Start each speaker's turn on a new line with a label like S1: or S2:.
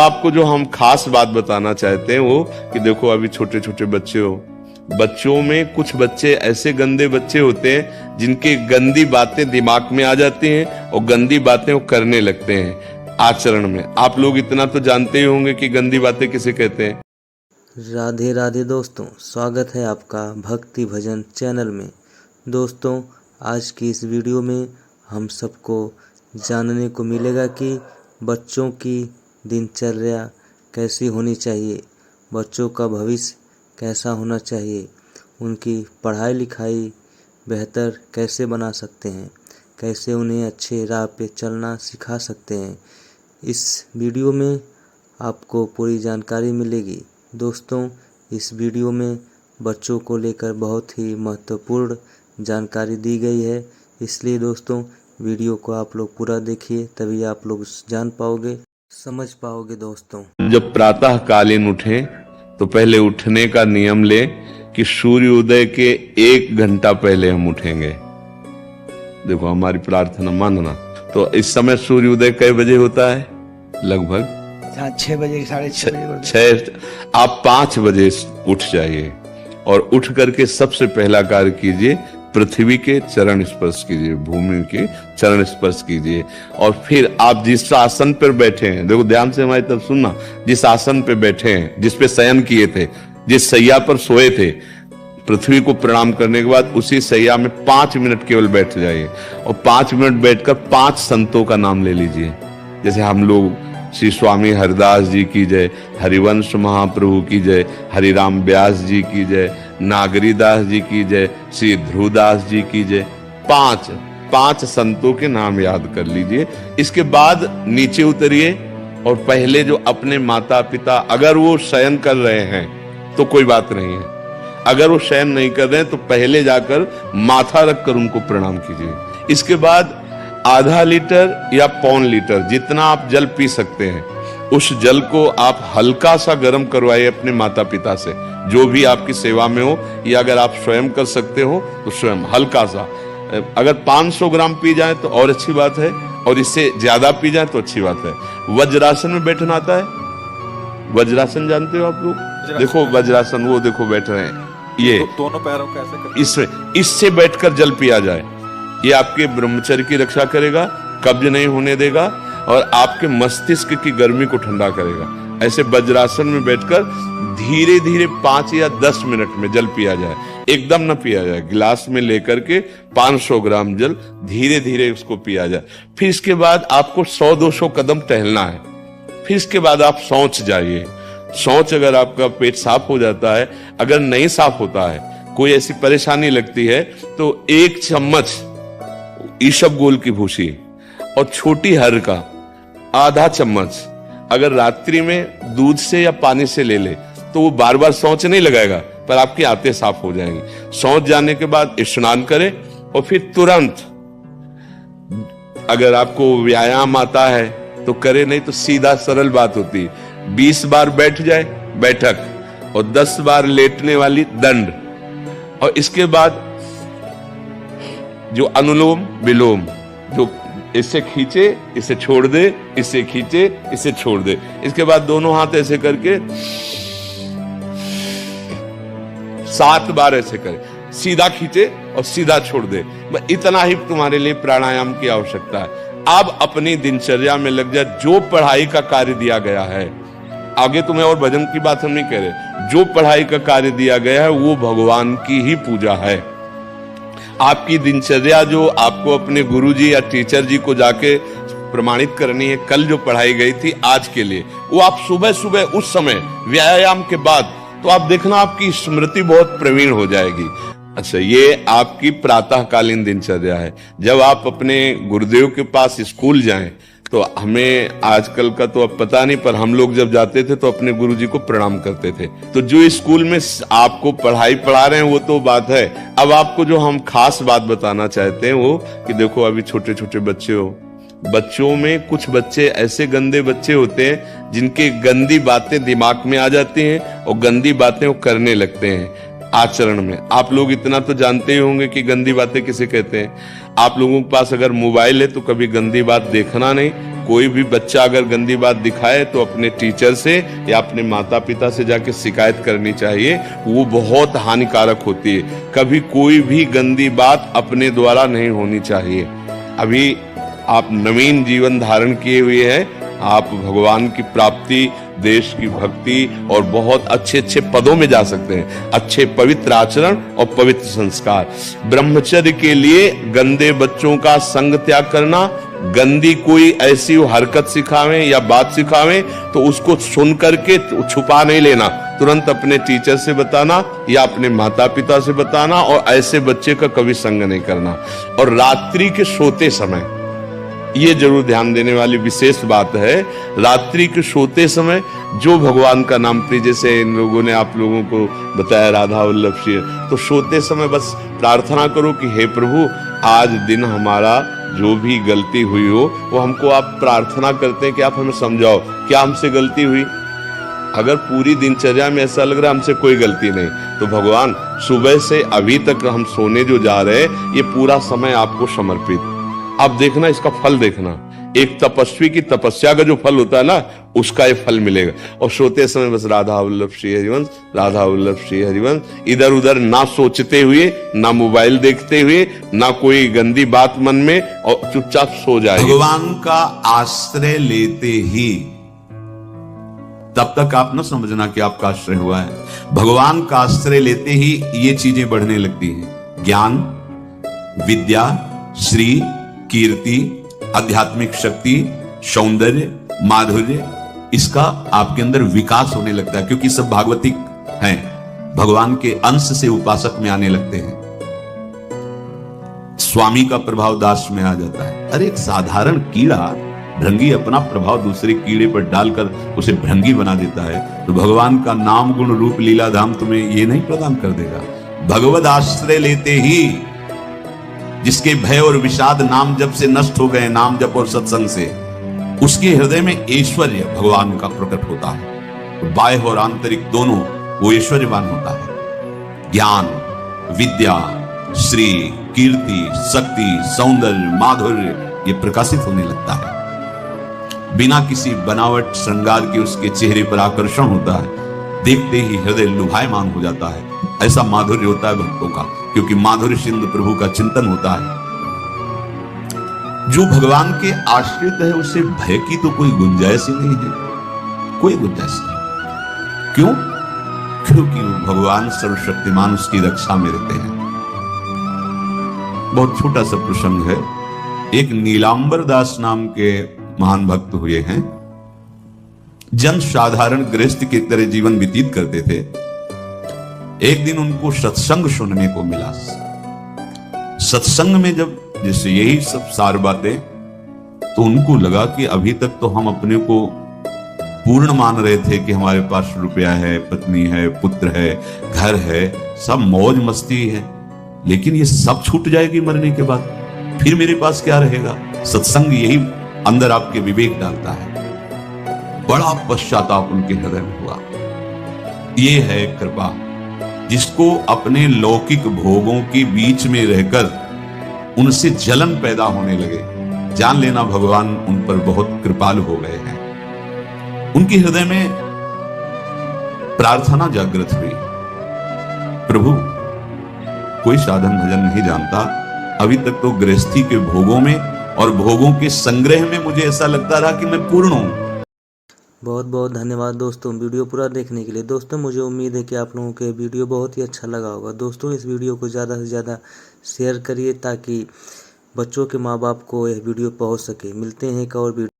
S1: आपको जो हम खास बात बताना चाहते हैं वो कि देखो अभी छोटे छोटे बच्चे हो, बच्चों में कुछ बच्चे ऐसे गंदे बच्चे होते हैं जिनकी गंदी बातें दिमाग में आ जाती हैं और गंदी बातें वो करने लगते हैं आचरण में। आप लोग इतना तो जानते ही होंगे कि गंदी बातें किसे कहते हैं।
S2: राधे राधे दोस्तों, स्वागत है आपका भक्ति भजन चैनल में। दोस्तों, आज की इस वीडियो में हम सबको जानने को मिलेगा कि बच्चों की दिनचर्या कैसी होनी चाहिए, बच्चों का भविष्य कैसा होना चाहिए, उनकी पढ़ाई लिखाई बेहतर कैसे बना सकते हैं, कैसे उन्हें अच्छे राह पे चलना सिखा सकते हैं। इस वीडियो में आपको पूरी जानकारी मिलेगी। दोस्तों, इस वीडियो में बच्चों को लेकर बहुत ही महत्वपूर्ण जानकारी दी गई है, इसलिए दोस्तों वीडियो को आप लोग पूरा देखिए, तभी आप लोग जान पाओगे, समझ पाओगे। दोस्तों,
S1: जब प्रातः कालीन उठें तो पहले उठने का नियम ले कि सूर्य उदय के 1 घंटा पहले हम उठेंगे। देखो हमारी प्रार्थना मानना। तो इस समय सूर्य उदय कई बजे होता है? लगभग
S3: 6 बजे, 6:30 बजे।
S1: आप 5 बजे उठ जाइए और उठ करके सबसे पहला कार्य कीजिए, पृथ्वी के चरण स्पर्श कीजिए, भूमि के चरण स्पर्श कीजिए। और फिर आप जिस आसन पर बैठे हैं, देखो ध्यान से हमारी तरफ सुनना, जिस आसन पे बैठे हैं, जिस पे शयन किए थे, जिस सैया पर सोए थे, पृथ्वी को प्रणाम करने के बाद उसी सैया में 5 मिनट केवल बैठ जाइए और 5 मिनट बैठकर 5 संतों का नाम ले लीजिए। जैसे हम लोग श्री स्वामी हरिदास जी की जय, हरिवंश महाप्रभु की जय, हरिराम व्यास जी की जय, नागरीदास जी की जय, श्री ध्रुवदास जी की जय। 5 संतों के नाम याद कर लीजिए। इसके बाद नीचे उतरिए और पहले जो अपने माता पिता, अगर वो शयन कर रहे हैं तो कोई बात नहीं है, अगर वो शयन नहीं कर रहे हैं तो पहले जाकर माथा रखकर उनको प्रणाम कीजिए। इसके बाद आधा लीटर या 1.25 लीटर जितना आप जल पी सकते हैं, उस जल को आप हल्का सा गर्म करवाइए अपने माता पिता से, जो भी आपकी सेवा में हो, या अगर आप स्वयं कर सकते हो तो स्वयं हल्का सा। अगर 500 ग्राम पी जाए तो और अच्छी बात है, और इससे ज्यादा पी जाए तो अच्छी बात है। वज्रासन में बैठना आता है? वज्रासन जानते हो आप लोग? देखो वज्रासन, वो देखो बैठ रहे हैं, ये
S4: दोनों पैरों को ऐसे
S1: इससे बैठकर जल पिया जाए। ये आपके ब्रह्मचर्य की रक्षा करेगा, कब्ज नहीं होने देगा और आपके मस्तिष्क की गर्मी को ठंडा करेगा। ऐसे वज्रासन में बैठकर धीरे धीरे 5 या 10 मिनट में जल पिया जाए, एकदम न पिया जाए। गिलास में लेकर के 500 ग्राम जल धीरे धीरे उसको पिया जाए। फिर इसके बाद आपको 100-200 कदम टहलना है। फिर इसके बाद आप शौच जाइए। शौच अगर आपका पेट साफ हो जाता है, अगर नहीं साफ होता है, कोई ऐसी परेशानी लगती है, तो 1 चम्मच ईसबगोल की भूसी और छोटी हर का आधा चम्मच अगर रात्रि में दूध से या पानी से ले ले तो वो बार बार शौच नहीं लगाएगा, पर आपकी आंतें साफ हो जाएंगी। शौच जाने के बाद स्नान करें और फिर तुरंत, अगर आपको व्यायाम आता है तो करे, नहीं तो सीधा सरल बात होती है, 20 बार बैठ जाए बैठक और 10 बार लेटने वाली दंड। और इसके बाद जो अनुलोम विलोम, जो इससे खींचे इसे छोड़ दे, इससे खींचे इसे छोड़ दे। इसके बाद दोनों हाथ ऐसे करके 7 बार ऐसे करे, सीधा खींचे और सीधा छोड़ दे। इतना ही तुम्हारे लिए प्राणायाम की आवश्यकता है। अब अपनी दिनचर्या में लग जा। जो पढ़ाई का कार्य दिया गया है, आगे तुम्हें और भजन की बात हम नहीं कह रहे, जो पढ़ाई का कार्य दिया गया है वो भगवान की ही पूजा है। आपकी दिनचर्या जो आपको अपने गुरुजी या टीचर जी को जाके प्रमाणित करनी है, कल जो पढ़ाई गई थी आज के लिए, वो आप सुबह सुबह उस समय व्यायाम के बाद, तो आप देखना आपकी स्मृति बहुत प्रवीण हो जाएगी। अच्छा, ये आपकी प्रातःकालीन दिनचर्या है। जब आप अपने गुरुदेव के पास स्कूल जाएं तो हमें आजकल का तो अब पता नहीं, पर हम लोग जब जाते थे तो अपने गुरुजी को प्रणाम करते थे। तो जो स्कूल में आपको पढ़ाई पढ़ा रहे हैं वो तो बात है, अब आपको जो हम खास बात बताना चाहते हैं वो कि देखो अभी छोटे छोटे बच्चे हो, बच्चों में कुछ बच्चे ऐसे गंदे बच्चे होते हैं जिनकी गंदी बातें दिमाग में आ जाती हैं और गंदी बातें वो करने लगते हैं आचरण में। आप लोग इतना तो जानते ही होंगे कि गंदी बातें किसे कहते हैं। आप लोगों के पास अगर मोबाइल है तो कभी गंदी बात देखना नहीं, कोई भी बच्चा अगर गंदी बात दिखाए तो अपने टीचर से या अपने माता पिता से जाके शिकायत करनी चाहिए। वो बहुत हानिकारक होती है। कभी कोई भी गंदी बात अपने द्वारा नहीं होनी चाहिए। अभी आप नवीन जीवन धारण किए हुए हैं, आप भगवान की प्राप्ति, देश की भक्ति और बहुत अच्छे अच्छे पदों में जा सकते हैं। अच्छे पवित्र आचरण और पवित्र संस्कार। ब्रह्मचर्य के लिए गंदे बच्चों का संग त्याग करना, गंदी कोई ऐसी हरकत सिखावे या बात सिखावे तो उसको सुन करके छुपा नहीं लेना, तुरंत अपने टीचर से बताना या अपने माता पिता से बताना, और ऐसे बच्चे का कभी संग नहीं करना। और रात्रि के सोते समय ये जरूर ध्यान देने वाली विशेष बात है, रात्रि के सोते समय जो भगवान का नाम प्रिय, जैसे इन लोगों ने आप लोगों को बताया राधा वल्लभ श्री, तो सोते समय बस प्रार्थना करो कि हे प्रभु, आज दिन हमारा जो भी गलती हुई हो वो हमको आप प्रार्थना करते हैं कि आप हमें समझाओ क्या हमसे गलती हुई। अगर पूरी दिनचर्या में ऐसा लग रहा है हमसे कोई गलती नहीं, तो भगवान सुबह से अभी तक हम सोने जो जा रहे हैं ये पूरा समय आपको समर्पित। आप देखना, इसका फल देखना, एक तपस्वी की तपस्या का जो फल होता है ना, उसका ये फल मिलेगा। और सोते समय बस राधा वल्लभ श्री हरिवंश, राधा वल्लभ श्री हरिवंश, इधर उधर ना सोचते हुए, ना मोबाइल देखते हुए, ना कोई गंदी बात मन में, और चुपचाप सो जाए।
S5: भगवान का आश्रय लेते ही, तब तक आप न समझना कि आपका आश्रय हुआ है, भगवान का आश्रय लेते ही ये चीजें बढ़ने लगती हैं। ज्ञान, विद्या, श्री, कीर्ति, आध्यात्मिक शक्ति, सौंदर्य, माधुर्य, इसका आपके अंदर विकास होने लगता है, क्योंकि सब भागवतिक हैं, भगवान के अंश से उपासक में आने लगते हैं। स्वामी का प्रभाव दास में आ जाता है। अरे एक साधारण कीड़ा, भृंगी अपना प्रभाव दूसरे कीड़े पर डालकर उसे भृंगी बना देता है, तो भगवान का नाम गुण रूप लीला धाम तुम्हें ये नहीं प्रदान कर देगा। भगवद आश्रय लेते ही जिसके भय और विषाद नाम जप से नष्ट हो गए, नाम जप और सत्संग से, उसके हृदय में ऐश्वर्य भगवान का प्रकट होता है। बाह्य और आंतरिक दोनों वो ऐश्वर्यवान होता है। ज्ञान, विद्या, श्री, कीर्ति, शक्ति, सौंदर्य, माधुर्य, ये प्रकाशित होने लगता है। बिना किसी बनावट श्रृंगार के उसके चेहरे पर आकर्षण होता है, देखते ही हृदय लुभायमान हो जाता है। ऐसा माधुर्य होता है भक्तों का, क्योंकि माधुर्य सिंधु प्रभु का चिंतन होता है। जो भगवान के आश्रित है उसे भय की तो कोई गुंजाइश ही नहीं है, कोई गुंजाइश नहीं। क्यों? क्योंकि वो भगवान सर्वशक्तिमान उसकी रक्षा में रहते हैं। बहुत छोटा सा प्रसंग है। एक नीलांबर दास नाम के महान भक्त हुए हैं, जन साधारण गृहस्थ की तरह जीवन व्यतीत करते थे। एक दिन उनको सत्संग सुनने को मिला। सत्संग में जब जैसे यही सब सार बातें, तो उनको लगा कि अभी तक तो हम अपने को पूर्ण मान रहे थे कि हमारे पास रुपया है, पत्नी है, पुत्र है, घर है, सब मौज मस्ती है, लेकिन ये सब छूट जाएगी मरने के बाद, फिर मेरे पास क्या रहेगा? सत्संग यही अंदर आपके विवेक डालता है। बड़ा पश्चाताप उनके हृदय में हुआ। ये है कृपा, जिसको अपने लौकिक भोगों के बीच में रहकर उनसे जलन पैदा होने लगे, जान लेना भगवान उन पर बहुत कृपालु हो गए हैं। उनके हृदय में प्रार्थना जागृत हुई, प्रभु कोई साधन भजन नहीं जानता, अभी तक तो गृहस्थी के भोगों में और भोगों के संग्रह में मुझे ऐसा लगता रहा कि मैं पूर्ण हूं।
S2: बहुत बहुत धन्यवाद दोस्तों वीडियो पूरा देखने के लिए। दोस्तों मुझे उम्मीद है कि आप लोगों को वीडियो बहुत ही अच्छा लगा होगा। दोस्तों इस वीडियो को ज़्यादा से ज़्यादा शेयर करिए ताकि बच्चों के माँ बाप को यह वीडियो पहुंच सके। मिलते हैं एक और वीडियो।